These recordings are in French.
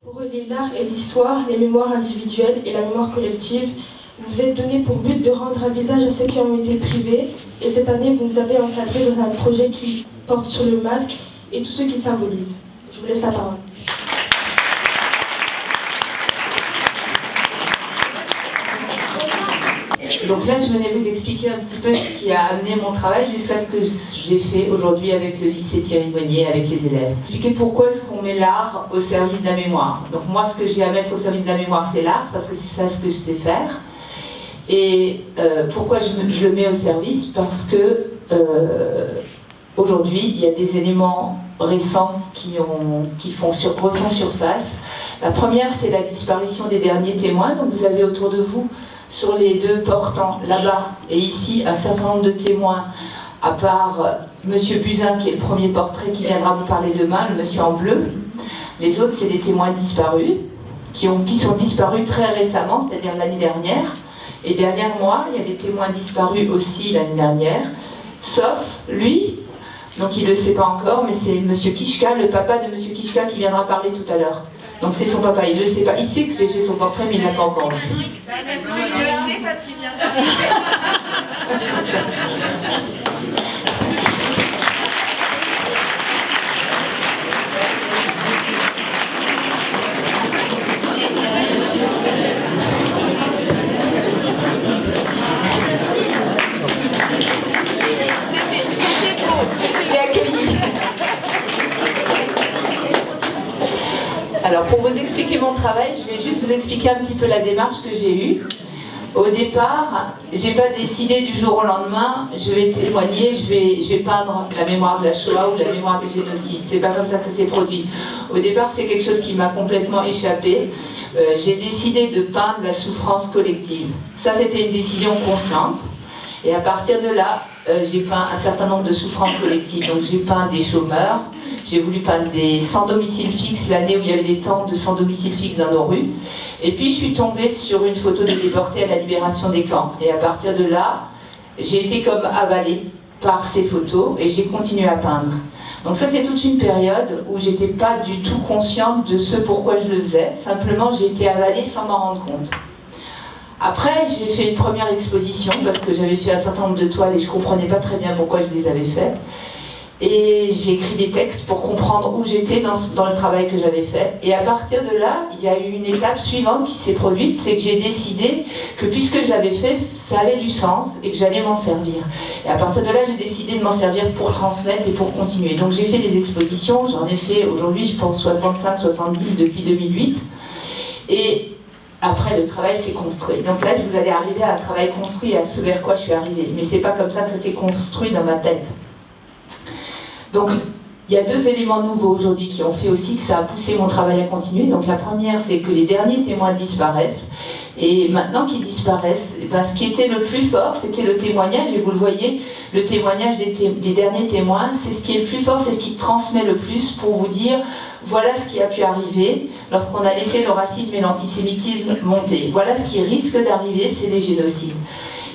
Pour relier l'art et l'histoire, les mémoires individuelles et la mémoire collective, vous vous êtes donné pour but de rendre un visage à ceux qui ont été privés. Et cette année, vous nous avez encadré dans un projet qui porte sur le masque et tout ce qui symbolise. Je vous laisse la parole. Donc là, je venais vous expliquer un petit peu ce qui a amené mon travail jusqu'à ce que j'ai fait aujourd'hui avec le lycée Thierry Monnier, avec les élèves. Expliquer pourquoi est-ce qu'on met l'art au service de la mémoire. Donc moi, ce que j'ai à mettre au service de la mémoire, c'est l'art, parce que c'est ça ce que je sais faire. Et pourquoi je le mets au service? Parce que aujourd'hui, il y a des éléments récents qui refont surface. La première, c'est la disparition des derniers témoins. Donc vous avez autour de vous, sur les deux portants, là-bas et ici, un certain nombre de témoins, à part Monsieur Buzyn, qui est le premier portrait qui viendra vous parler demain, le monsieur en bleu. Les autres, c'est des témoins disparus, qui sont disparus très récemment, c'est-à-dire l'année dernière. Et derrière moi, il y a des témoins disparus aussi l'année dernière, sauf lui, donc il ne le sait pas encore, mais c'est Monsieur Kichka, le papa de Monsieur Kichka qui viendra parler tout à l'heure. Donc c'est son papa, il ne le sait pas. Il sait que j'ai fait son portrait, mais il ne l'a pas encore vu. Il le sait parce qu'il vient d'arriver. Alors pour vous expliquer mon travail, je vais juste vous expliquer un petit peu la démarche que j'ai eue. Au départ, j'ai pas décidé du jour au lendemain, je vais témoigner, je vais peindre la mémoire de la Shoah ou la mémoire du génocide. C'est pas comme ça que ça s'est produit. Au départ, c'est quelque chose qui m'a complètement échappé. J'ai décidé de peindre la souffrance collective. Ça, c'était une décision consciente. Et à partir de là, j'ai peint un certain nombre de souffrances collectives. Donc j'ai peint des chômeurs, j'ai voulu peindre des sans domicile fixe, l'année où il y avait des tentes de sans domicile fixe dans nos rues. Et puis je suis tombée sur une photo de déportés à la libération des camps. Et à partir de là, j'ai été comme avalée par ces photos et j'ai continué à peindre. Donc ça, c'est toute une période où j'étais pas du tout consciente de ce pourquoi je le faisais. Simplement, j'ai été avalée sans m'en rendre compte. Après, j'ai fait une première exposition parce que j'avais fait un certain nombre de toiles et je ne comprenais pas très bien pourquoi je les avais faites. Et j'ai écrit des textes pour comprendre où j'étais dans le travail que j'avais fait. Et à partir de là, il y a eu une étape suivante qui s'est produite, c'est que j'ai décidé que puisque je l'avais fait, ça avait du sens et que j'allais m'en servir. Et à partir de là, j'ai décidé de m'en servir pour transmettre et pour continuer. Donc j'ai fait des expositions, j'en ai fait aujourd'hui, je pense, 65-70 depuis 2008. Et après, le travail s'est construit. Donc là, vous allez arriver à un travail construit, à ce vers quoi je suis arrivée. Mais c'est pas comme ça que ça s'est construit dans ma tête. Donc, il y a deux éléments nouveaux aujourd'hui qui ont fait aussi que ça a poussé mon travail à continuer. Donc la première, c'est que les derniers témoins disparaissent. Et maintenant qu'ils disparaissent, ben, ce qui était le plus fort, c'était le témoignage. Et vous le voyez, le témoignage des derniers témoins, c'est ce qui est le plus fort, c'est ce qui se transmet le plus pour vous dire voilà ce qui a pu arriver lorsqu'on a laissé le racisme et l'antisémitisme monter. Voilà ce qui risque d'arriver, c'est les génocides.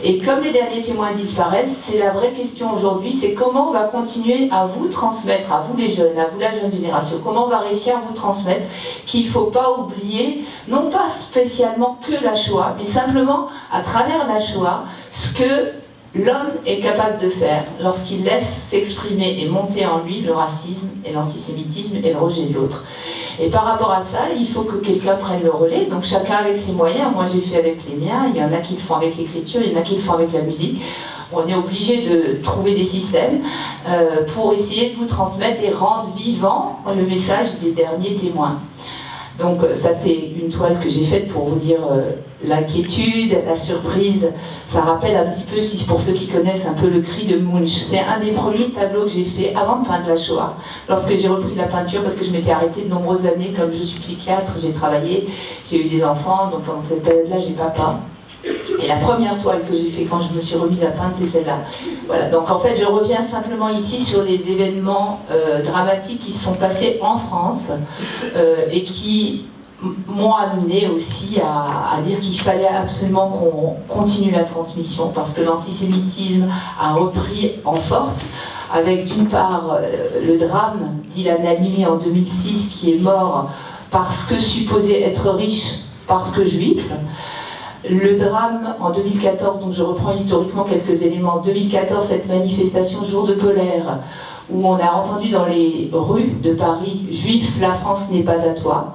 Et comme les derniers témoins disparaissent, c'est la vraie question aujourd'hui, c'est comment on va continuer à vous transmettre, à vous les jeunes, à vous la jeune génération, comment on va réussir à vous transmettre qu'il ne faut pas oublier, non pas spécialement que la Shoah, mais simplement à travers la Shoah, ce que l'homme est capable de faire lorsqu'il laisse s'exprimer et monter en lui le racisme et l'antisémitisme et le rejet de l'autre. Et par rapport à ça, il faut que quelqu'un prenne le relais, donc chacun avec ses moyens. Moi j'ai fait avec les miens, il y en a qui le font avec l'écriture, il y en a qui le font avec la musique. On est obligé de trouver des systèmes pour essayer de vous transmettre et rendre vivant le message des derniers témoins. Donc ça c'est une toile que j'ai faite pour vous dire l'inquiétude, la surprise. Ça rappelle un petit peu, si pour ceux qui connaissent un peu le cri de Munch. C'est un des premiers tableaux que j'ai fait avant de peindre la Shoah. Lorsque j'ai repris la peinture, parce que je m'étais arrêtée de nombreuses années, comme je suis psychiatre, j'ai travaillé, j'ai eu des enfants, donc pendant cette période-là j'ai pas peint. Et la première toile que j'ai fait quand je me suis remise à peindre, c'est celle-là. Voilà, donc en fait je reviens simplement ici sur les événements dramatiques qui se sont passés en France et qui m'ont amené aussi à dire qu'il fallait absolument qu'on continue la transmission parce que l'antisémitisme a repris en force avec d'une part le drame d'Ilan Halimi en 2006 qui est mort parce que supposés être riches, parce que juifs. Le drame en 2014, donc je reprends historiquement quelques éléments, en 2014, cette manifestation jour de colère, où on a entendu dans les rues de Paris « Juifs, la France n'est pas à toi ».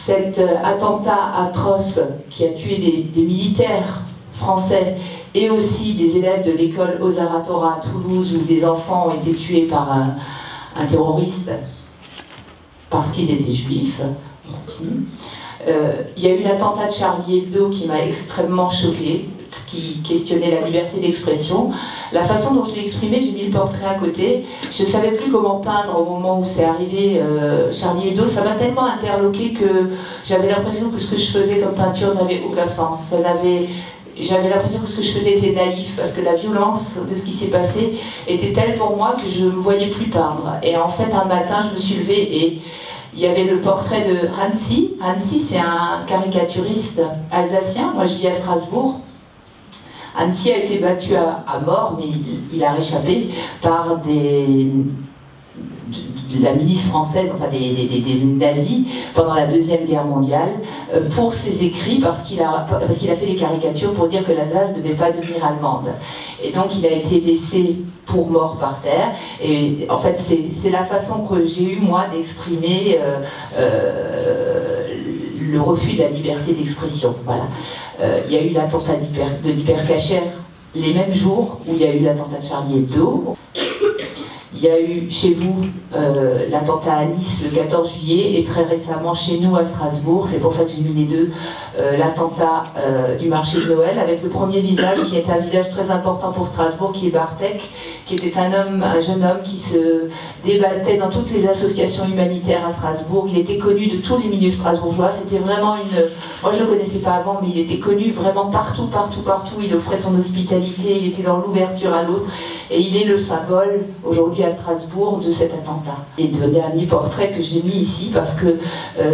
Cet attentat atroce qui a tué des militaires français et aussi des élèves de l'école Ozar Hatorah à Toulouse, où des enfants ont été tués par un terroriste parce qu'ils étaient juifs. Il y a eu l'attentat de Charlie Hebdo qui m'a extrêmement choquée, qui questionnait la liberté d'expression. La façon dont je l'ai exprimé, j'ai mis le portrait à côté. Je ne savais plus comment peindre au moment où c'est arrivé Charlie Hebdo. Ça m'a tellement interloqué que j'avais l'impression que ce que je faisais comme peinture n'avait aucun sens. J'avais l'impression que ce que je faisais était naïf, parce que la violence de ce qui s'est passé était telle pour moi que je ne me voyais plus peindre. Et en fait, un matin, je me suis levée et il y avait le portrait de Hansi. Hansi, c'est un caricaturiste alsacien. Moi, je vis à Strasbourg. Hansi a été battu à mort, mais il a réchappé par de la milice française, enfin des nazis, pendant la Deuxième Guerre mondiale, pour ses écrits, parce qu'il a fait des caricatures pour dire que l'Alsace ne devait pas devenir allemande. Et donc il a été laissé pour mort par terre. Et en fait, c'est la façon que j'ai eu, moi, d'exprimer le refus de la liberté d'expression. Voilà. Il y a eu l'attentat de l'Hypercacher les mêmes jours où il y a eu l'attentat de Charlie Hebdo. Il y a eu chez vous l'attentat à Nice le 14 juillet et très récemment chez nous à Strasbourg, c'est pour ça que j'ai mis les deux, l'attentat du marché de Noël avec le premier visage qui est un visage très important pour Strasbourg, qui est Bartek, qui était un jeune homme qui se débattait dans toutes les associations humanitaires à Strasbourg. Il était connu de tous les milieux strasbourgeois, c'était vraiment moi je ne le connaissais pas avant, mais il était connu vraiment partout, il offrait son hospitalité, il était dans l'ouverture à l'autre. Et il est le symbole, aujourd'hui à Strasbourg, de cet attentat. Et le dernier portrait que j'ai mis ici, parce que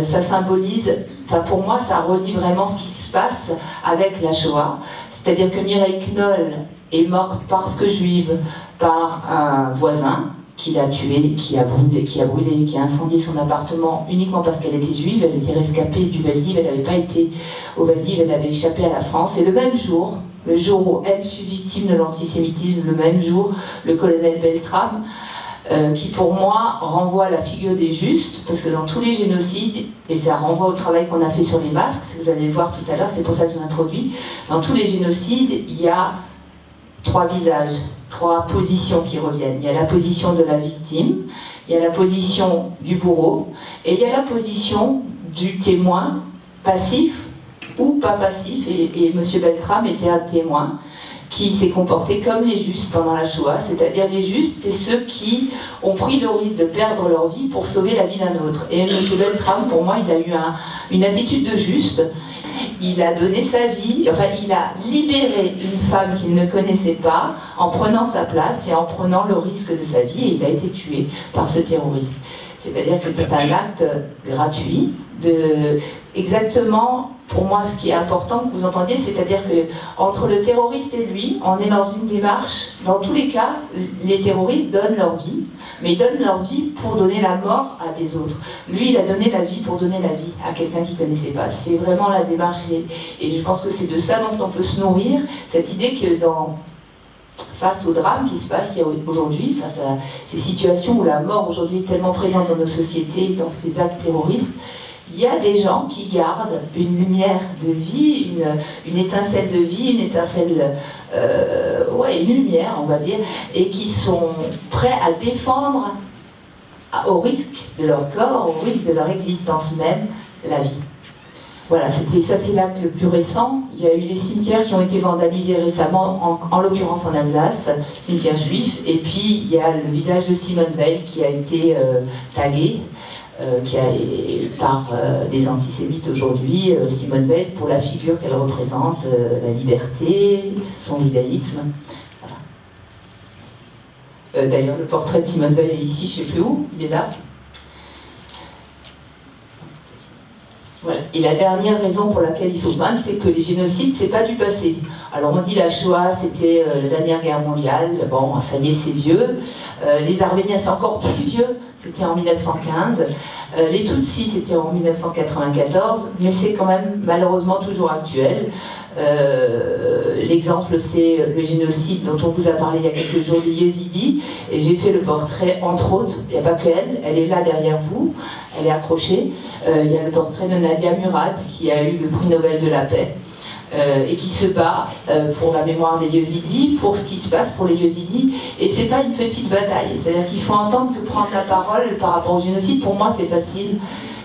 ça symbolise, enfin pour moi, ça relie vraiment ce qui se passe avec la Shoah. C'est-à-dire que Mireille Knoll est morte parce que juive par un voisin qui l'a tuée, qui a incendié son appartement uniquement parce qu'elle était juive. Elle était rescapée du Veldiv, elle n'avait pas été au Veldiv, elle avait échappé à la France. Et le même jour, le jour où elle fut victime de l'antisémitisme, le même jour, le colonel Beltrame, qui pour moi renvoie à la figure des justes, parce que dans tous les génocides, et ça renvoie au travail qu'on a fait sur les masques, vous allez le voir tout à l'heure, c'est pour ça que je l'introduis, dans tous les génocides, il y a trois visages, trois positions qui reviennent. Il y a la position de la victime, il y a la position du bourreau, et il y a la position du témoin passif, ou pas passif, et M. Beltrame était un témoin qui s'est comporté comme les justes pendant la Shoah, c'est-à-dire les justes, c'est ceux qui ont pris le risque de perdre leur vie pour sauver la vie d'un autre. Et M. Beltrame, pour moi, il a eu une attitude de juste. Il a donné sa vie, enfin il a libéré une femme qu'il ne connaissait pas en prenant sa place et en prenant le risque de sa vie, et il a été tué par ce terroriste. C'est-à-dire que c'était un acte gratuit exactement, pour moi, ce qui est important que vous entendiez, c'est-à-dire que entre le terroriste et lui, on est dans une démarche, dans tous les cas, les terroristes donnent leur vie, mais ils donnent leur vie pour donner la mort à des autres. Lui, il a donné la vie pour donner la vie à quelqu'un qu'il ne connaissait pas. C'est vraiment la démarche, et je pense que c'est de ça dont on peut se nourrir, cette idée que face au drame qui se passe aujourd'hui, face à ces situations où la mort aujourd'hui est tellement présente dans nos sociétés, dans ces actes terroristes, il y a des gens qui gardent une lumière de vie, une étincelle de vie, une étincelle, une lumière, on va dire, et qui sont prêts à défendre, au risque de leur corps, au risque de leur existence même, la vie. Voilà, c'est l'acte le plus récent. Il y a eu les cimetières qui ont été vandalisés récemment, en l'occurrence en Alsace, cimetières juifs, et puis il y a le visage de Simone Veil qui a été tagué, par des antisémites aujourd'hui, Simone Veil, pour la figure qu'elle représente, la liberté, son judaïsme. Voilà. D'ailleurs, le portrait de Simone Veil est ici, je ne sais plus où, il est là. Voilà. Et la dernière raison pour laquelle il faut peindre, c'est que les génocides, c'est pas du passé. Alors on dit la Shoah, c'était la dernière guerre mondiale, bon, ça y est, c'est vieux. Les Arméniens, c'est encore plus vieux, c'était en 1915. Les Tutsis, c'était en 1994, mais c'est quand même malheureusement toujours actuel. L'exemple, c'est le génocide dont on vous a parlé il y a quelques jours des Yézidis, et j'ai fait le portrait, entre autres, il n'y a pas que elle est là derrière vous, elle est accrochée. Il y a le portrait de Nadia Murad, qui a eu le prix Nobel de la paix, et qui se bat pour la mémoire des Yézidis, pour ce qui se passe pour les Yézidis, et c'est pas une petite bataille, c'est-à-dire qu'il faut entendre que prendre la parole par rapport au génocide, pour moi c'est facile,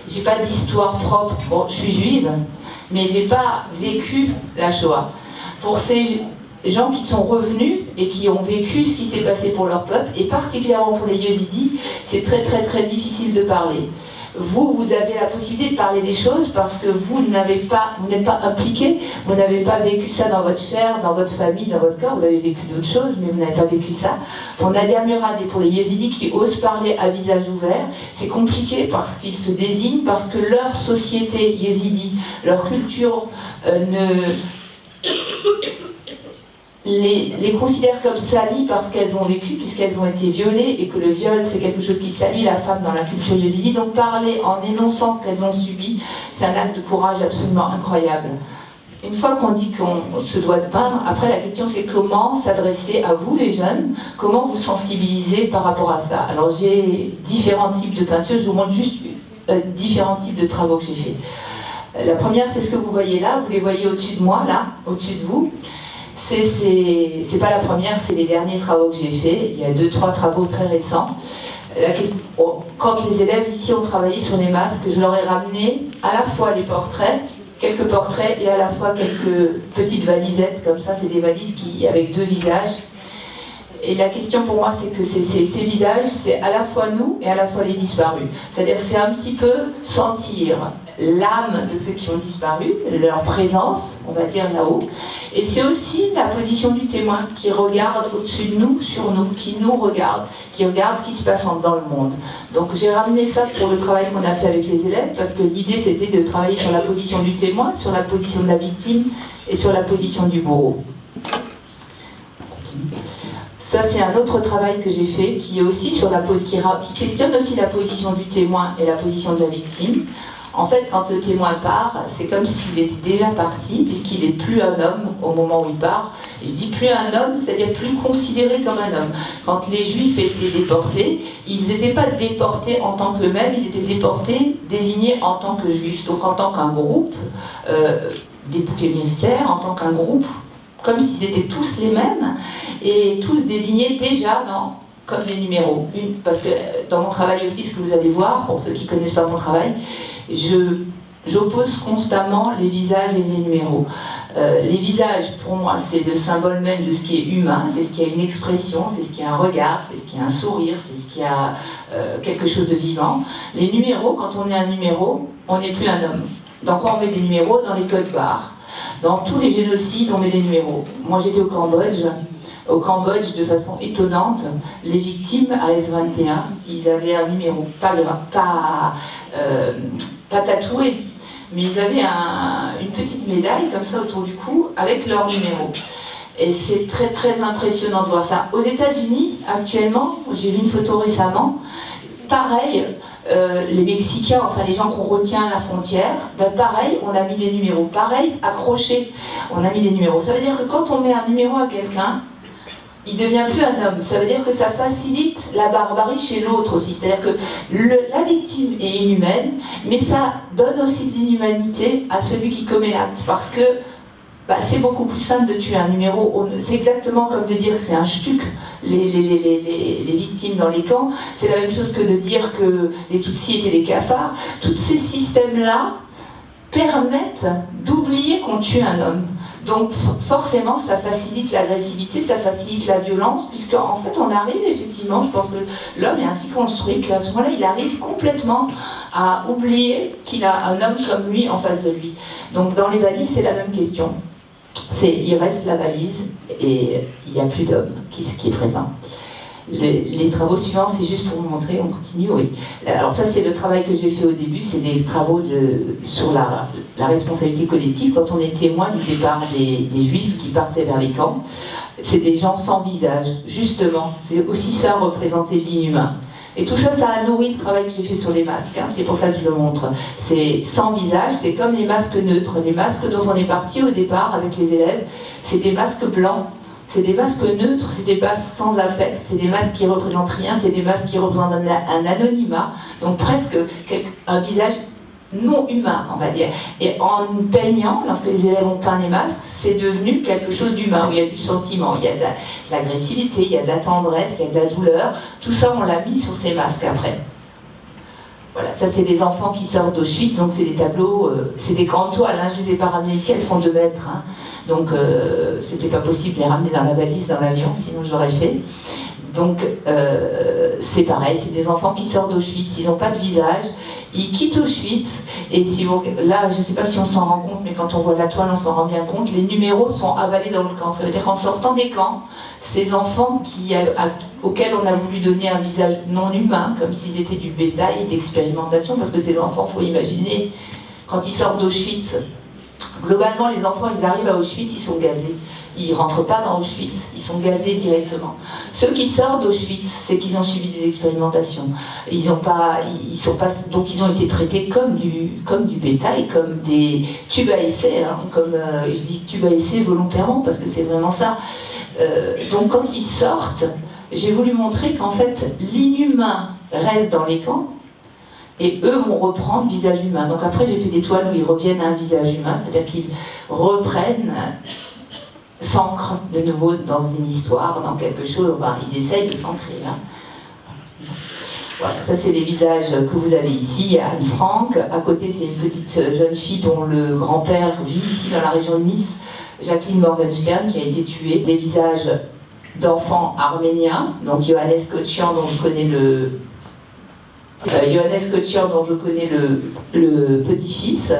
j'ai pas d'histoire propre, bon, je suis juive, mais j'ai pas vécu la Shoah. Pour ces gens qui sont revenus et qui ont vécu ce qui s'est passé pour leur peuple, et particulièrement pour les Yézidis, c'est très très très difficile de parler. Vous avez la possibilité de parler des choses parce que vous n'êtes pas impliqué, vous n'avez pas vécu ça dans votre chair, dans votre famille, dans votre corps, vous avez vécu d'autres choses, mais vous n'avez pas vécu ça. Pour Nadia Murad et pour les Yézidis qui osent parler à visage ouvert, c'est compliqué parce qu'ils se désignent, parce que leur société yézidi, leur culture les considèrent comme salies parce qu'elles ont vécu, puisqu'elles ont été violées, et que le viol c'est quelque chose qui salit la femme dans la culture yézidi. Donc parler en dénonçant ce qu'elles ont subi, c'est un acte de courage absolument incroyable. Une fois qu'on dit qu'on se doit de peindre, après la question c'est comment s'adresser à vous les jeunes, comment vous sensibiliser par rapport à ça. Alors j'ai différents types de peintures, je vous montre juste différents types de travaux que j'ai fait. La première c'est ce que vous voyez là, vous les voyez au-dessus de moi, là, au-dessus de vous. C'est pas la première, c'est les derniers travaux que j'ai faits. Il y a 2-3 travaux très récents. Quand les élèves ici ont travaillé sur les masques, je leur ai ramené à la fois les portraits, quelques portraits, et à la fois quelques petites valisettes, comme ça, c'est des valises avec 2 visages. Et la question pour moi, c'est que ces visages, c'est à la fois nous et à la fois les disparus. C'est-à-dire c'est un petit peu sentir l'âme de ceux qui ont disparu, leur présence, on va dire là-haut. Et c'est aussi la position du témoin qui regarde au-dessus de nous, sur nous, qui nous regarde, qui regarde ce qui se passe dans le monde. Donc j'ai ramené ça pour le travail qu'on a fait avec les élèves, parce que l'idée c'était de travailler sur la position du témoin, sur la position de la victime et sur la position du bourreau. Ça, c'est un autre travail que j'ai fait qui est aussi sur qui questionne aussi la position du témoin et la position de la victime. En fait, quand le témoin part, c'est comme s'il était déjà parti, puisqu'il n'est plus un homme au moment où il part. Et je dis plus un homme, c'est-à-dire plus considéré comme un homme. Quand les Juifs étaient déportés, ils n'étaient pas déportés en tant qu'eux-mêmes, ils étaient déportés, désignés en tant que Juifs. Donc en tant qu'un groupe, des boucs émissaires, en tant qu'un groupe, comme s'ils étaient tous les mêmes, et tous désignés déjà comme des numéros. Parce que dans mon travail aussi, ce que vous allez voir, pour ceux qui ne connaissent pas mon travail, j'oppose constamment les visages et les numéros. Les visages, pour moi, c'est le symbole même de ce qui est humain, c'est ce qui a une expression, c'est ce qui a un regard, c'est ce qui a un sourire, c'est ce qui a quelque chose de vivant. Les numéros, quand on est un numéro, on n'est plus un homme. Donc on met des numéros dans les codes barres. Dans tous les génocides, on met des numéros. Moi, j'étais au Cambodge. Au Cambodge, de façon étonnante, les victimes à S21, ils avaient un numéro, pas tatoué, mais ils avaient une petite médaille comme ça autour du cou avec leur numéro. Et c'est très très impressionnant de voir ça. Aux États-Unis, actuellement, j'ai vu une photo récemment, pareil, les Mexicains, enfin les gens qu'on retient à la frontière, ben pareil, on a mis des numéros. Pareil, accrochés, on a mis des numéros. Ça veut dire que quand on met un numéro à quelqu'un, il ne devient plus un homme. Ça veut dire que ça facilite la barbarie chez l'autre aussi. C'est-à-dire que la victime est inhumaine, mais ça donne aussi de l'inhumanité à celui qui commet l'acte. Parce que c'est beaucoup plus simple de tuer un numéro. C'est exactement comme de dire que c'est un shtuk, les victimes dans les camps. C'est la même chose que de dire que les Tutsis étaient des cafards. Tous ces systèmes-là permettent d'oublier qu'on tue un homme. Donc forcément, ça facilite l'agressivité, ça facilite la violence, puisqu'en fait, on arrive effectivement, je pense que l'homme est ainsi construit, qu'à ce moment-là, il arrive complètement à oublier qu'il a un homme comme lui en face de lui. Donc dans les valises, c'est la même question. Il reste la valise et il n'y a plus d'homme qui est présent. Les travaux suivants, c'est juste pour vous montrer, on continue, oui. Alors ça, c'est le travail que j'ai fait au début, c'est des travaux sur la responsabilité collective, quand on est témoin du départ des Juifs qui partaient vers les camps. C'est des gens sans visage, justement. C'est aussi ça, représenter l'inhumain. Et tout ça, ça a nourri le travail que j'ai fait sur les masques, hein. C'est pour ça que je le montre. C'est sans visage, c'est comme les masques neutres. Les masques dont on est parti au départ avec les élèves, c'est des masques blancs. C'est des masques neutres, c'est des masques sans affect, c'est des masques qui ne représentent rien, c'est des masques qui représentent un anonymat, donc presque un visage non humain, on va dire. Et en peignant, lorsque les élèves ont peint les masques, c'est devenu quelque chose d'humain, où il y a du sentiment, il y a de l'agressivité, il y a de la tendresse, il y a de la douleur. Tout ça, on l'a mis sur ces masques après. Voilà, ça c'est des enfants qui sortent d'Auschwitz, donc c'est des tableaux, c'est des grandes toiles, hein, je ne les ai pas ramenées ici, elles font 2 mètres. Hein. Donc c'était pas possible de les ramener dans la valise, dans l'avion, sinon je l'aurais fait. Donc c'est pareil, c'est des enfants qui sortent d'Auschwitz, ils n'ont pas de visage, ils quittent Auschwitz, et si vous, là je ne sais pas si on s'en rend compte, mais quand on voit la toile on s'en rend bien compte, les numéros sont avalés dans le camp. Ça veut dire qu'en sortant des camps, ces enfants auxquels on a voulu donner un visage non humain, comme s'ils étaient du bétail d'expérimentation, parce que ces enfants, il faut imaginer, quand ils sortent d'Auschwitz, globalement les enfants ils arrivent à Auschwitz, ils sont gazés. Ils ne rentrent pas dans Auschwitz, ils sont gazés directement. Ceux qui sortent d'Auschwitz, c'est qu'ils ont subi des expérimentations. Donc ils ont été traités comme du bétail, comme des tubes à essai, hein, je dis tubes à essai volontairement parce que c'est vraiment ça. Donc quand ils sortent, j'ai voulu montrer qu'en fait l'inhumain reste dans les camps et eux vont reprendre visage humain. Donc après j'ai fait des toiles où ils reviennent à un visage humain, c'est-à-dire qu'ils reprennent, s'ancrent de nouveau dans une histoire, dans quelque chose, enfin, ils essayent de s'ancrer. Hein. Voilà, ça c'est les visages que vous avez ici. Il y a Anne Frank, à côté c'est une petite jeune fille dont le grand-père vit ici dans la région de Nice, Jacqueline Morgenstern, qui a été tuée. Des visages d'enfants arméniens, donc Johannes Kochian, dont je connais le petit-fils,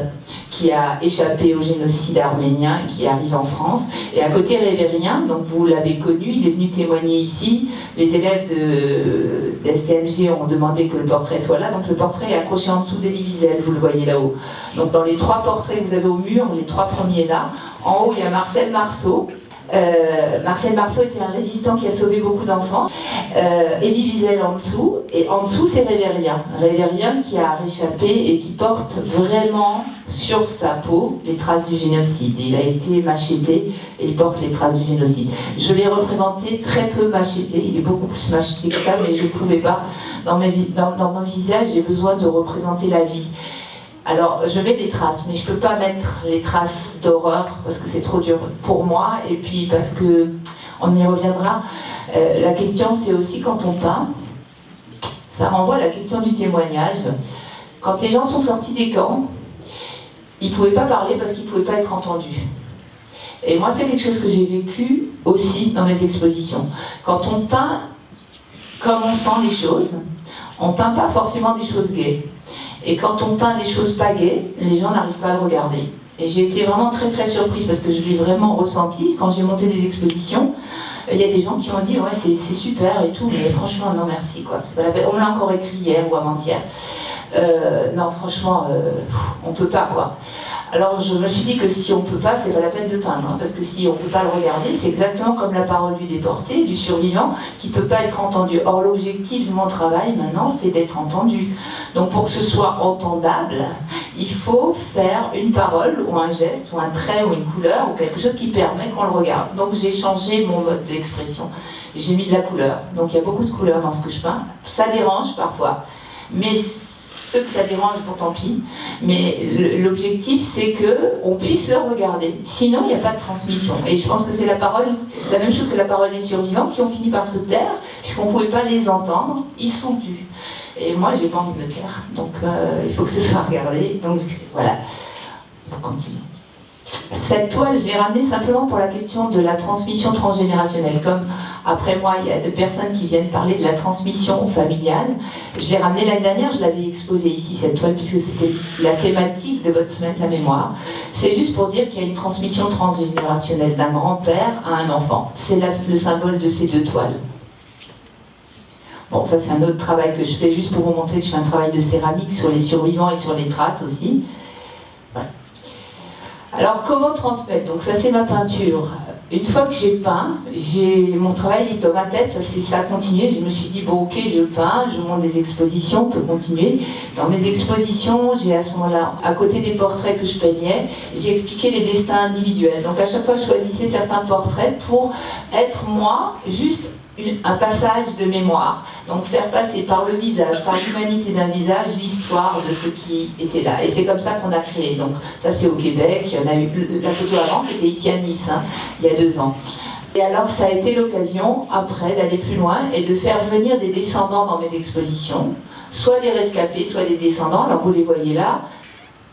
qui a échappé au génocide arménien et qui arrive en France. Et à côté, Révérien, donc vous l'avez connu, il est venu témoigner ici. Les élèves de STMG ont demandé que le portrait soit là, donc le portrait est accroché en dessous d'Elie Wiesel, vous le voyez là-haut. Donc dans les 3 portraits que vous avez au mur, les 3 premiers là, en haut il y a Marcel Marceau. Marcel Marceau était un résistant qui a sauvé beaucoup d'enfants. Elie Wiesel en dessous, et en dessous c'est Révérien. Révérien qui a réchappé et qui porte vraiment sur sa peau les traces du génocide. Il a été machété et il porte les traces du génocide. Je l'ai représenté très peu machété, il est beaucoup plus machété que ça, mais je ne pouvais pas. Dans mon visage, j'ai besoin de représenter la vie. Alors, je mets des traces, mais je ne peux pas mettre les traces d'horreur parce que c'est trop dur pour moi, et puis parce que, on y reviendra, la question c'est aussi quand on peint, ça renvoie à la question du témoignage. Quand les gens sont sortis des camps, ils ne pouvaient pas parler parce qu'ils ne pouvaient pas être entendus. Et moi, c'est quelque chose que j'ai vécu aussi dans mes expositions. Quand on peint comme on sent les choses, on ne peint pas forcément des choses gaies. Et quand on peint des choses pas gaies, les gens n'arrivent pas à le regarder. Et j'ai été vraiment très très surprise parce que je l'ai vraiment ressenti quand j'ai monté des expositions. Il y a des gens qui m'ont dit ouais c'est super et tout, mais franchement non merci quoi. C'est pas la peine. On me l'a encore écrit hier ou avant-hier. Non franchement on peut pas quoi. Alors je me suis dit que si on peut pas, c'est pas la peine de peindre, hein, parce que si on peut pas le regarder, c'est exactement comme la parole du déporté, du survivant, qui peut pas être entendu. Or l'objectif de mon travail maintenant, c'est d'être entendu. Donc pour que ce soit entendable, il faut faire une parole, ou un geste, ou un trait, ou une couleur, ou quelque chose qui permet qu'on le regarde. Donc j'ai changé mon mode d'expression. J'ai mis de la couleur. Donc il y a beaucoup de couleurs dans ce que je peins. Ça dérange parfois, mais ceux que ça dérange, bon tant pis, mais l'objectif c'est qu'on puisse le regarder, sinon il n'y a pas de transmission. Et je pense que c'est la même chose que la parole des survivants qui ont fini par se taire, puisqu'on ne pouvait pas les entendre, ils sont tus. Et moi j'ai pas envie de me taire, donc il faut que ce soit regardé, donc voilà, on continue. Cette toile, je l'ai ramenée simplement pour la question de la transmission transgénérationnelle. Comme après moi, il y a deux personnes qui viennent parler de la transmission familiale. Je l'ai ramenée l'année dernière, je l'avais exposée ici, cette toile, puisque c'était la thématique de votre semaine de la mémoire. C'est juste pour dire qu'il y a une transmission transgénérationnelle d'un grand-père à un enfant. C'est le symbole de ces deux toiles. Bon, ça c'est un autre travail que je fais juste pour vous montrer que je fais un travail de céramique sur les survivants et sur les traces aussi. Ouais. Alors comment transmettre? Donc ça c'est ma peinture. Une fois que j'ai peint, mon travail est dans ma tête, ça a continué. Je me suis dit, bon ok, je peins, je monte des expositions, on peut continuer. Dans mes expositions, j'ai à ce moment-là, à côté des portraits que je peignais, j'ai expliqué les destins individuels. Donc à chaque fois, je choisissais certains portraits pour être moi, juste un passage de mémoire. Donc faire passer par le visage, par l'humanité d'un visage, l'histoire de ce qui était là. Et c'est comme ça qu'on a créé. Donc ça c'est au Québec, il y en a eu, la photo avant c'était ici à Nice, hein, il y a 2 ans. Et alors ça a été l'occasion après d'aller plus loin et de faire venir des descendants dans mes expositions, soit des rescapés, soit des descendants. Alors vous les voyez là.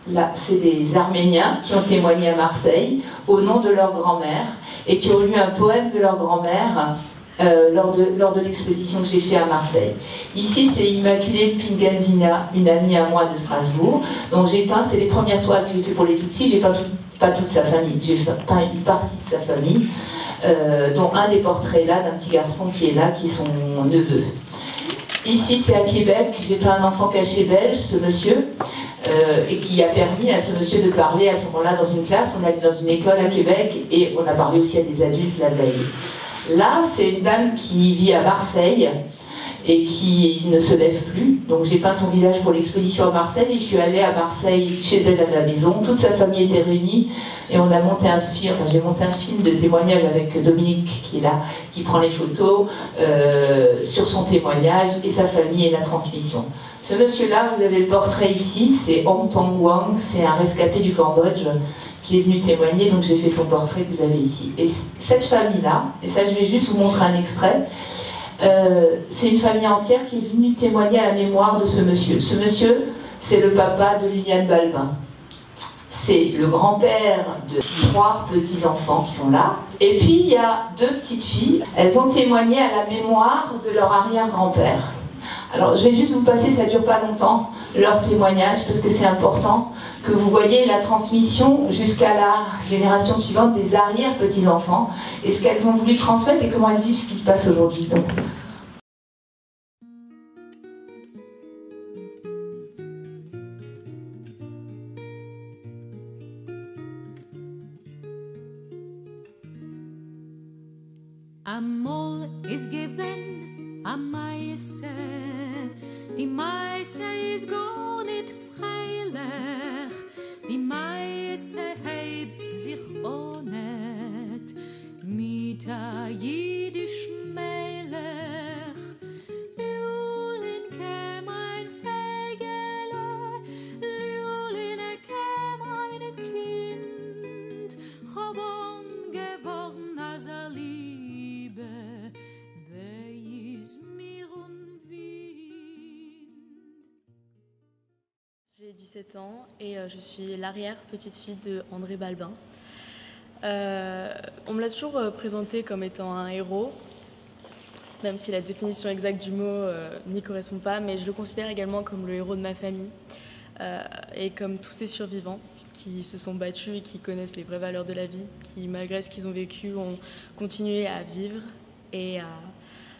Là, c'est des Arméniens qui ont témoigné à Marseille au nom de leur grand-mère et qui ont lu un poème de leur grand-mère lors de l'exposition que j'ai fait à Marseille. Ici, c'est Immaculée Pingenzina, une amie à moi de Strasbourg. Donc j'ai peint, c'est les premières toiles que j'ai fait pour les Tutsis. J'ai pas toute sa famille, j'ai peint une partie de sa famille, dont un des portraits là d'un petit garçon qui est là, qui est son neveu. Ici, c'est à Québec, j'ai peint un enfant caché belge, ce monsieur, et qui a permis à ce monsieur de parler à ce moment-là dans une classe. On allait dans une école à Québec et on a parlé aussi à des adultes la veille. Là, c'est une dame qui vit à Marseille et qui ne se lève plus. Donc j'ai peint son visage pour l'exposition à Marseille et je suis allée à Marseille chez elle à la maison. Toute sa famille était réunie et on a monté un film. J'ai monté un film de témoignage avec Dominique qui est là, qui prend les photos sur son témoignage et sa famille et la transmission. Ce monsieur-là, vous avez le portrait ici, c'est Ong Tong Wang, c'est un rescapé du Cambodge qui est venu témoigner, donc j'ai fait son portrait que vous avez ici. Et cette famille-là, et ça je vais juste vous montrer un extrait, c'est une famille entière qui est venue témoigner à la mémoire de ce monsieur. Ce monsieur, c'est le papa de Liliane Balbin. C'est le grand-père de 3 petits-enfants qui sont là. Et puis il y a 2 petites filles, elles ont témoigné à la mémoire de leur arrière-grand-père. Alors je vais juste vous passer, ça ne dure pas longtemps, leur témoignage, parce que c'est important que vous voyez la transmission jusqu'à la génération suivante des arrière-petits-enfants et ce qu'elles ont voulu transmettre et comment elles vivent ce qui se passe aujourd'hui. Donc. Amol is given, a Meise, die Meise ist gar nicht freilich, die Meise hebt sich auch nicht mit a jüdischen Melech. Liulin käm ein Fegele, Liulin käm ein Kind, Chavon geworden als a Liebe, wer is mir und Wind. J'ai 17 ans et je suis l'arrière-petite-fille de André Balbin. On me l'a toujours présenté comme étant un héros, même si la définition exacte du mot n'y correspond pas, mais je le considère également comme le héros de ma famille et comme tous ces survivants qui se sont battus et qui connaissent les vraies valeurs de la vie, qui, malgré ce qu'ils ont vécu, ont continué à vivre et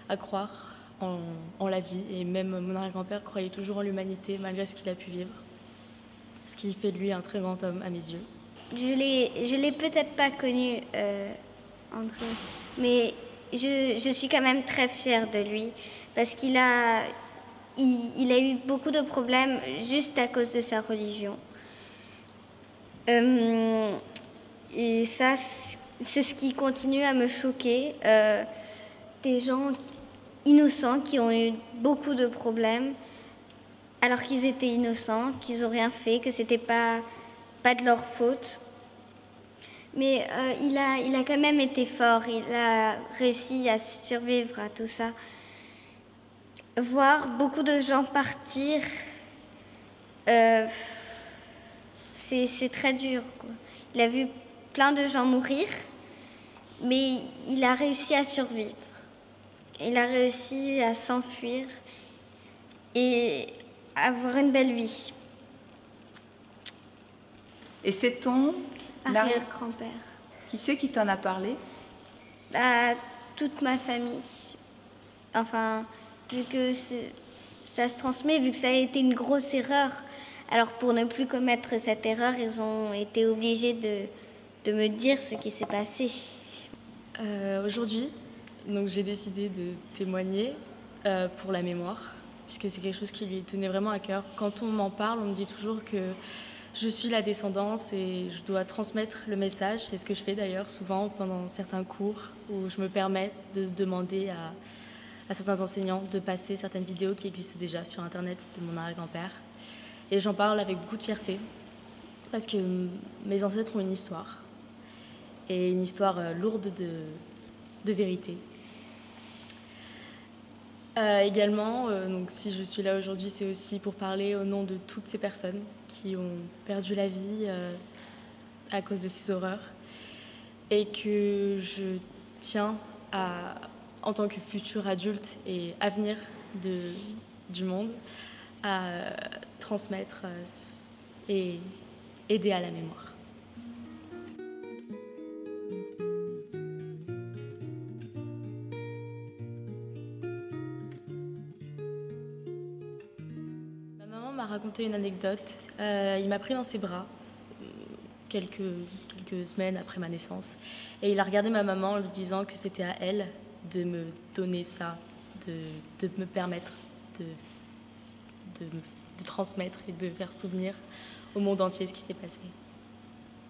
à croire en la vie. Et même mon arrière-grand-père croyait toujours en l'humanité, malgré ce qu'il a pu vivre, ce qui fait de lui un très grand homme à mes yeux. Je l'ai peut-être pas connu, André, mais je suis quand même très fière de lui parce qu'il a eu beaucoup de problèmes juste à cause de sa religion. Et ça, c'est ce qui continue à me choquer. Des gens innocents qui ont eu beaucoup de problèmes alors qu'ils étaient innocents, qu'ils n'ont rien fait, que c'était pas de leur faute. Mais il a quand même été fort, il a réussi à survivre à tout ça. Voir beaucoup de gens partir, c'est très dur, quoi. Il a vu plein de gens mourir, mais il a réussi à survivre. Il a réussi à s'enfuir et avoir une belle vie. Et c'est ton arrière-grand-père. Qui c'est qui t'en a parlé? Toute ma famille. Enfin, vu que ça se transmet, vu que ça a été une grosse erreur. Alors pour ne plus commettre cette erreur, ils ont été obligés de me dire ce qui s'est passé. Aujourd'hui, donc j'ai décidé de témoigner pour la mémoire, puisque c'est quelque chose qui lui tenait vraiment à cœur. Quand on m'en parle, on me dit toujours que je suis la descendance et je dois transmettre le message. C'est ce que je fais d'ailleurs souvent pendant certains cours où je me permets de demander à certains enseignants de passer certaines vidéos qui existent déjà sur Internet de mon arrière-grand-père. Et j'en parle avec beaucoup de fierté parce que mes ancêtres ont une histoire et une histoire lourde de vérité. Également, donc, si je suis là aujourd'hui, c'est aussi pour parler au nom de toutes ces personnes qui ont perdu la vie à cause de ces horreurs et que je tiens à, en tant que futur adulte et avenir du monde, à transmettre et aider à la mémoire. Ma maman m'a raconté une anecdote. Il m'a pris dans ses bras quelques semaines après ma naissance et il a regardé ma maman en lui disant que c'était à elle de me donner ça, de me permettre de transmettre et de faire souvenir au monde entier ce qui s'est passé.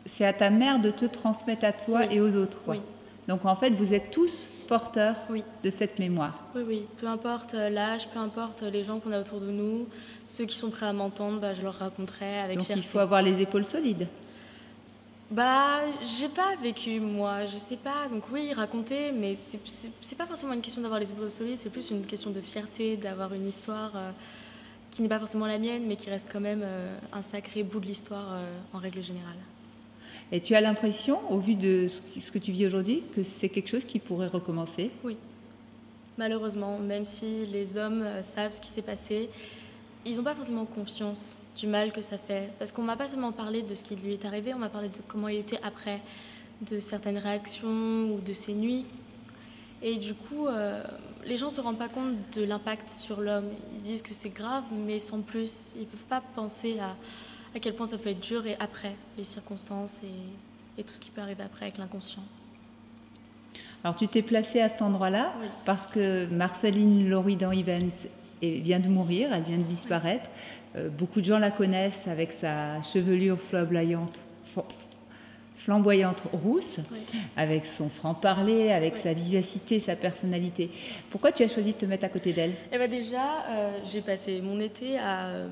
C'est à ta mère de te transmettre à toi Oui. et aux autres, quoi. Oui. Donc en fait, vous êtes tous porteurs Oui. de cette mémoire. Oui, oui. Peu importe l'âge, peu importe les gens qu'on a autour de nous, ceux qui sont prêts à m'entendre, je leur raconterai avec Donc fierté. il faut avoir les épaules solides. J'ai pas vécu moi, je sais pas. Donc oui, raconter, mais c'est pas forcément une question d'avoir les épaules solides, c'est plus une question de fierté, d'avoir une histoire qui n'est pas forcément la mienne, mais qui reste quand même un sacré bout de l'histoire en règle générale. Et tu as l'impression, au vu de ce que tu vis aujourd'hui, que c'est quelque chose qui pourrait recommencer? Oui. Malheureusement, même si les hommes savent ce qui s'est passé, ils n'ont pas forcément conscience du mal que ça fait. Parce qu'on m'a pas seulement parlé de ce qui lui est arrivé, on m'a parlé de comment il était après, de certaines réactions ou de ses nuits. Et du coup, les gens ne se rendent pas compte de l'impact sur l'homme. Ils disent que c'est grave, mais sans plus. Ils ne peuvent pas penser à quel point ça peut être dur et après, les circonstances et tout ce qui peut arriver après avec l'inconscient. Alors tu t'es placée à cet endroit-là Oui. parce que Marceline Loridan-Ivens vient de mourir, elle vient de disparaître. Beaucoup de gens la connaissent avec sa chevelure flamboyante rousse, Oui. avec son franc-parler, avec sa vivacité, sa personnalité. Pourquoi tu as choisi de te mettre à côté d'elle? Déjà, j'ai passé mon été à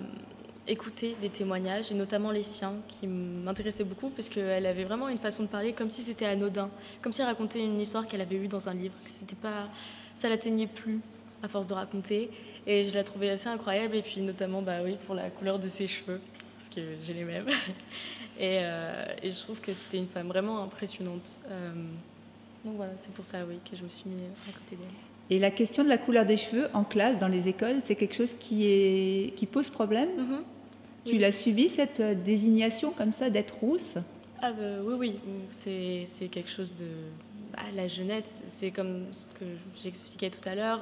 écouter des témoignages, et notamment les siens, qui m'intéressaient beaucoup, parce qu'elle avait vraiment une façon de parler comme si c'était anodin, comme si elle racontait une histoire qu'elle avait eue dans un livre, que c'était pas, ça l'atteignait plus à force de raconter, et je la trouvais assez incroyable, et puis notamment pour la couleur de ses cheveux, parce que j'ai les mêmes, et je trouve que c'était une femme vraiment impressionnante. Donc voilà, c'est pour ça que je me suis mise à côté d'elle. Et la question de la couleur des cheveux en classe, dans les écoles, c'est quelque chose qui pose problème? Tu l'as subi, cette désignation comme ça, d'être rousse? Oui, c'est quelque chose de... la jeunesse, c'est comme ce que j'expliquais tout à l'heure,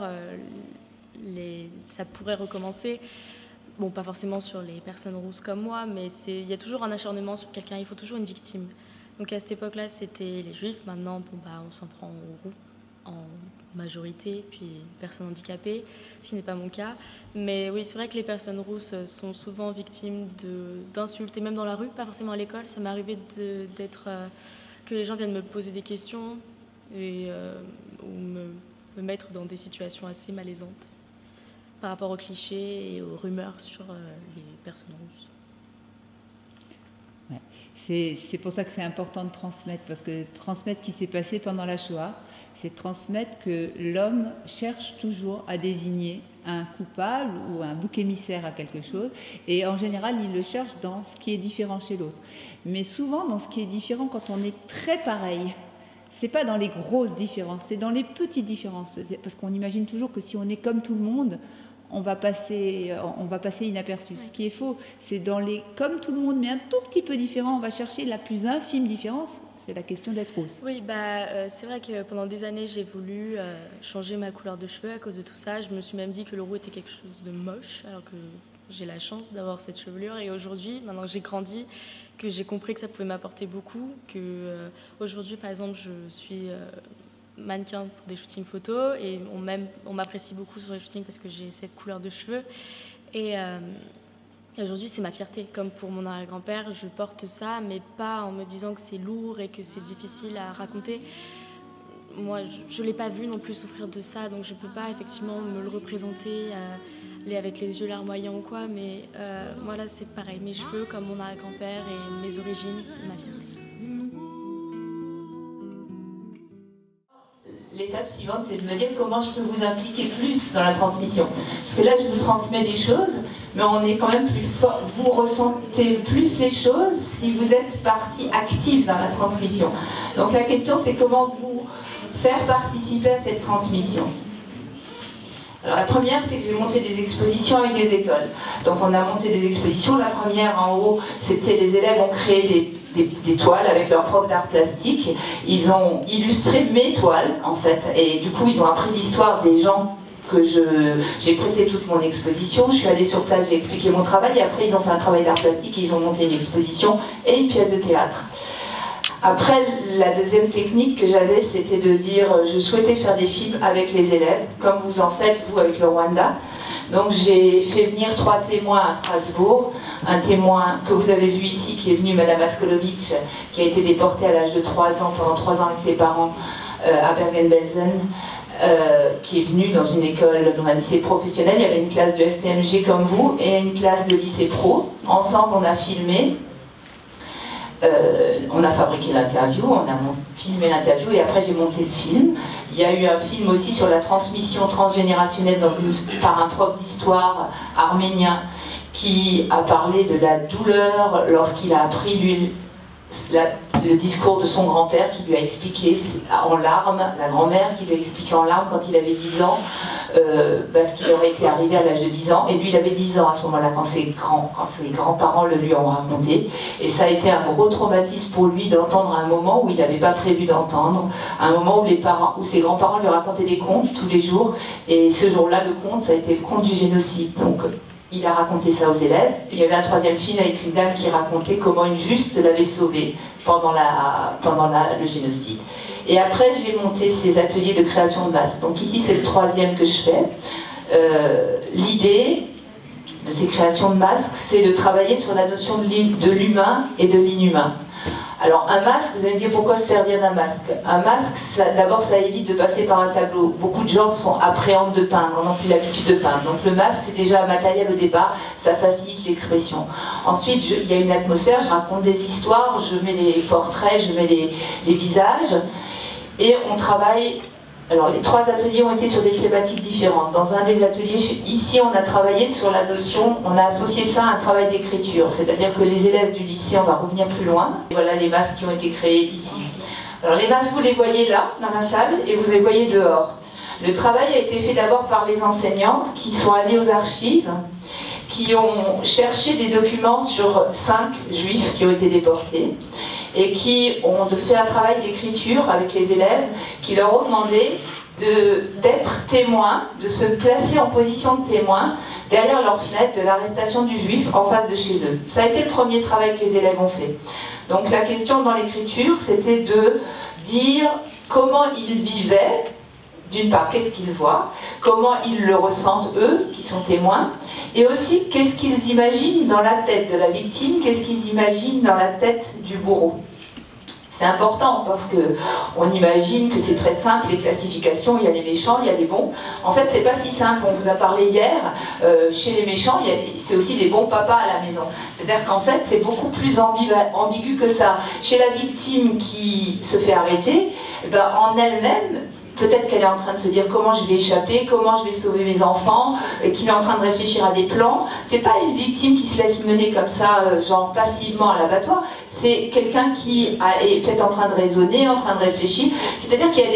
ça pourrait recommencer. Bon, pas forcément sur les personnes rousses comme moi, mais il y a toujours un acharnement sur quelqu'un, il faut toujours une victime. Donc à cette époque-là, c'était les juifs, maintenant on s'en prend aux roux en majorité, puis personnes handicapées, ce qui n'est pas mon cas. Mais oui, c'est vrai que les personnes rousses sont souvent victimes d'insultes, et même dans la rue, pas forcément à l'école. Ça m'est arrivé que les gens viennent me poser des questions ou me mettre dans des situations assez malaisantes par rapport aux clichés et aux rumeurs sur les personnes rousses. Ouais. C'est pour ça que c'est important de transmettre, parce que transmettre ce qui s'est passé pendant la Shoah, c'est transmettre que l'homme cherche toujours à désigner un coupable ou un bouc émissaire à quelque chose, et en général, il le cherche dans ce qui est différent chez l'autre. Mais souvent, dans ce qui est différent, quand on est très pareil, c'est pas dans les grosses différences, c'est dans les petites différences, parce qu'on imagine toujours que si on est comme tout le monde, on va passer inaperçu. Ce qui est faux, c'est dans les comme tout le monde, mais un tout petit peu différent, on va chercher la plus infime différence, c'est la question d'être rousse. Oui, c'est vrai que pendant des années, j'ai voulu changer ma couleur de cheveux à cause de tout ça. Je me suis même dit que le roux était quelque chose de moche, alors que j'ai la chance d'avoir cette chevelure. Et aujourd'hui, maintenant que j'ai grandi, que j'ai compris que ça pouvait m'apporter beaucoup, que aujourd'hui, par exemple, je suis mannequin pour des shootings photos et on m'apprécie beaucoup sur les shootings parce que j'ai cette couleur de cheveux. Et aujourd'hui, c'est ma fierté. Comme pour mon arrière-grand-père, je porte ça, mais pas en me disant que c'est lourd et que c'est difficile à raconter. Moi, je ne l'ai pas vu non plus souffrir de ça, donc je ne peux pas effectivement me le représenter avec les yeux larmoyants ou quoi, mais moi là, c'est pareil. Mes cheveux, comme mon arrière-grand-père et mes origines, c'est ma fierté. L'étape suivante, c'est de me dire comment je peux vous impliquer plus dans la transmission. Parce que là, je vous transmets des choses, mais on est quand même plus fort. Vous ressentez plus les choses si vous êtes partie active dans la transmission. Donc la question, c'est comment vous faire participer à cette transmission. Alors la première, c'est que j'ai monté des expositions avec des écoles. Donc on a monté des expositions. La première, en haut, c'était les élèves ont créé des toiles avec leur prof d'art plastique. Ils ont illustré mes toiles, en fait. Et du coup, ils ont appris l'histoire des gens que j'ai prêté toute mon exposition. Je suis allée sur place, j'ai expliqué mon travail. Et après, ils ont fait un travail d'art plastique et ils ont monté une exposition et une pièce de théâtre. Après, la deuxième technique que j'avais, c'était de dire, je souhaitais faire des films avec les élèves, comme vous en faites, vous, avec le Rwanda. Donc j'ai fait venir 3 témoins à Strasbourg. Un témoin que vous avez vu ici, qui est venu, Madame Askolovic, qui a été déportée à l'âge de 3 ans, pendant 3 ans avec ses parents, à Bergen-Belsen, qui est venue dans une école, dans un lycée professionnel. Il y avait une classe de STMG comme vous, et une classe de lycée pro. Ensemble, on a filmé. On a fabriqué l'interview, on a filmé l'interview et après j'ai monté le film. Il y a eu un film aussi sur la transmission transgénérationnelle par un prof d'histoire arménien qui a parlé de la douleur lorsqu'il a appris lui, le discours de son grand-père qui lui a expliqué en larmes, la grand-mère qui lui a expliqué en larmes quand il avait 10 ans, ce qui lui aurait été arrivé à l'âge de 10 ans. Et lui, il avait 10 ans à ce moment-là quand ses grands-parents le lui ont raconté. Et ça a été un gros traumatisme pour lui d'entendre un moment où il n'avait pas prévu d'entendre, un moment où ses grands-parents lui racontaient des contes tous les jours. Et ce jour-là, le conte, ça a été le conte du génocide. Donc, il a raconté ça aux élèves. Il y avait un 3e film avec une dame qui racontait comment une juste l'avait sauvé pendant le génocide. Et après, j'ai monté ces ateliers de création de masques. Donc ici, c'est le 3e que je fais. L'idée de ces créations de masques, c'est de travailler sur la notion de l'humain et de l'inhumain. Alors un masque, vous allez me dire pourquoi se servir d'un masque. Un masque, d'abord ça évite de passer par un tableau. Beaucoup de gens appréhendent de peindre, n'ont plus l'habitude de peindre. Donc le masque c'est déjà un matériel au départ, ça facilite l'expression. Ensuite il y a une atmosphère, je raconte des histoires, je mets les portraits, je mets les visages. Et on travaille... Alors les 3 ateliers ont été sur des thématiques différentes. Dans un des ateliers, ici on a travaillé sur la notion, on a associé ça à un travail d'écriture. C'est-à-dire que les élèves du lycée, on va revenir plus loin. Et voilà les masques qui ont été créés ici. Alors les masques, vous les voyez là, dans la salle, et vous les voyez dehors. Le travail a été fait d'abord par les enseignantes qui sont allées aux archives, qui ont cherché des documents sur 5 juifs qui ont été déportés, et qui ont fait un travail d'écriture avec les élèves, qui leur ont demandé d'être témoins, de se placer en position de témoin derrière leur fenêtre de l'arrestation du juif en face de chez eux. Ça a été le premier travail que les élèves ont fait. Donc la question dans l'écriture, c'était de dire comment ils vivaient, d'une part, qu'est-ce qu'ils voient, comment ils le ressentent eux, qui sont témoins, et aussi qu'est-ce qu'ils imaginent dans la tête de la victime, qu'est-ce qu'ils imaginent dans la tête du bourreau. C'est important parce qu'on imagine que c'est très simple, les classifications, il y a les méchants, il y a les bons. En fait, c'est pas si simple, on vous a parlé hier, chez les méchants, c'est aussi des bons papas à la maison. C'est-à-dire qu'en fait, c'est beaucoup plus ambigu que ça. Chez la victime qui se fait arrêter, en elle-même, peut-être qu'elle est en train de se dire comment je vais échapper, comment je vais sauver mes enfants, qu'il est en train de réfléchir à des plans. C'est pas une victime qui se laisse mener comme ça, genre passivement à l'abattoir. C'est quelqu'un qui est peut-être en train de raisonner, en train de réfléchir. C'est-à-dire qu'il y a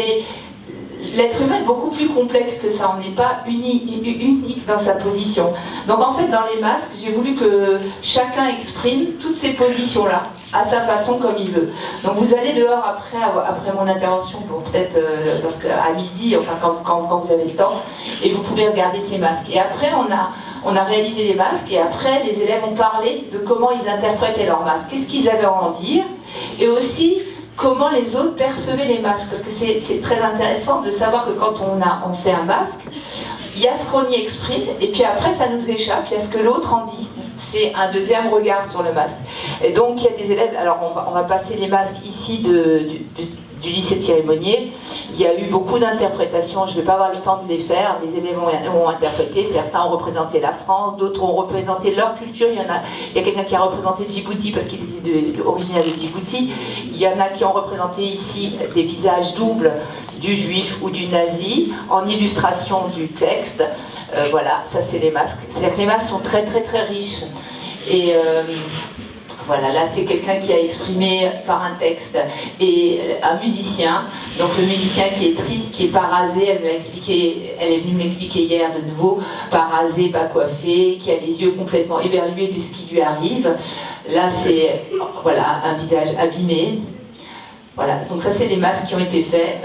l'être humain est beaucoup plus complexe que ça, on n'est pas unique dans sa position. Donc en fait, dans les masques, j'ai voulu que chacun exprime toutes ces positions-là, à sa façon, comme il veut. Donc vous allez dehors après mon intervention, pour peut-être, parce qu'à midi, enfin quand vous avez le temps, et vous pouvez regarder ces masques. Et après, on a réalisé les masques, et après, les élèves ont parlé de comment ils interprétaient leurs masques, qu'est-ce qu'ils avaient à en dire, et aussi comment les autres percevaient les masques, parce que c'est très intéressant de savoir que quand on fait un masque, il y a ce qu'on y exprime, et puis après ça nous échappe, il y a ce que l'autre en dit. C'est un deuxième regard sur le masque. Et donc il y a des élèves, alors on va passer les masques ici du lycée Thierry Monnier. Il y a eu beaucoup d'interprétations, je ne vais pas avoir le temps de les faire, les élèves ont interprété, certains ont représenté la France, d'autres ont représenté leur culture, il y a quelqu'un qui a représenté Djibouti parce qu'il était originaire de Djibouti, il y en a qui ont représenté ici des visages doubles du juif ou du nazi, en illustration du texte, voilà, ça c'est les masques. C'est-à-dire que les masques sont très très très riches. Et voilà, là c'est quelqu'un qui a exprimé par un texte, et un musicien, donc le musicien qui est triste, qui est pas rasé, elle est venue me l'expliquer hier de nouveau, pas rasé, pas coiffé, qui a les yeux complètement éberlués de ce qui lui arrive. Là c'est, voilà, un visage abîmé. Voilà, donc ça c'est les masques qui ont été faits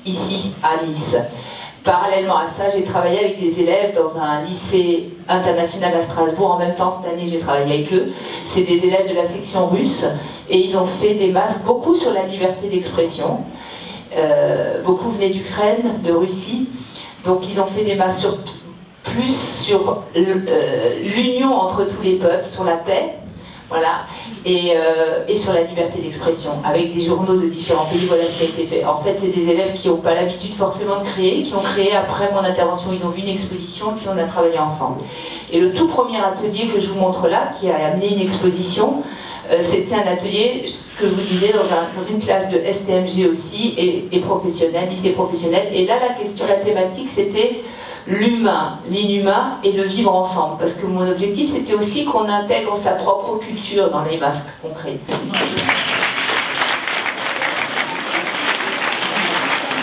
ici à Nice. Parallèlement à ça, j'ai travaillé avec des élèves dans un lycée international à Strasbourg. En même temps, cette année, j'ai travaillé avec eux. C'est des élèves de la section russe. Et ils ont fait des masques, beaucoup sur la liberté d'expression. Beaucoup venaient d'Ukraine, de Russie. Donc ils ont fait des masques plus sur l'union entre tous les peuples, sur la paix. Voilà, et sur la liberté d'expression, avec des journaux de différents pays, voilà ce qui a été fait. En fait, c'est des élèves qui n'ont pas l'habitude forcément de créer, qui ont créé après mon intervention, ils ont vu une exposition, puis on a travaillé ensemble. Et le tout premier atelier que je vous montre là, qui a amené une exposition, c'était un atelier, ce que je vous disais, dans une classe de STMG aussi, et professionnel, lycée professionnel. Et là, la thématique, c'était l'humain, l'inhumain et le vivre ensemble. Parce que mon objectif, c'était aussi qu'on intègre sa propre culture dans les masques qu'on crée.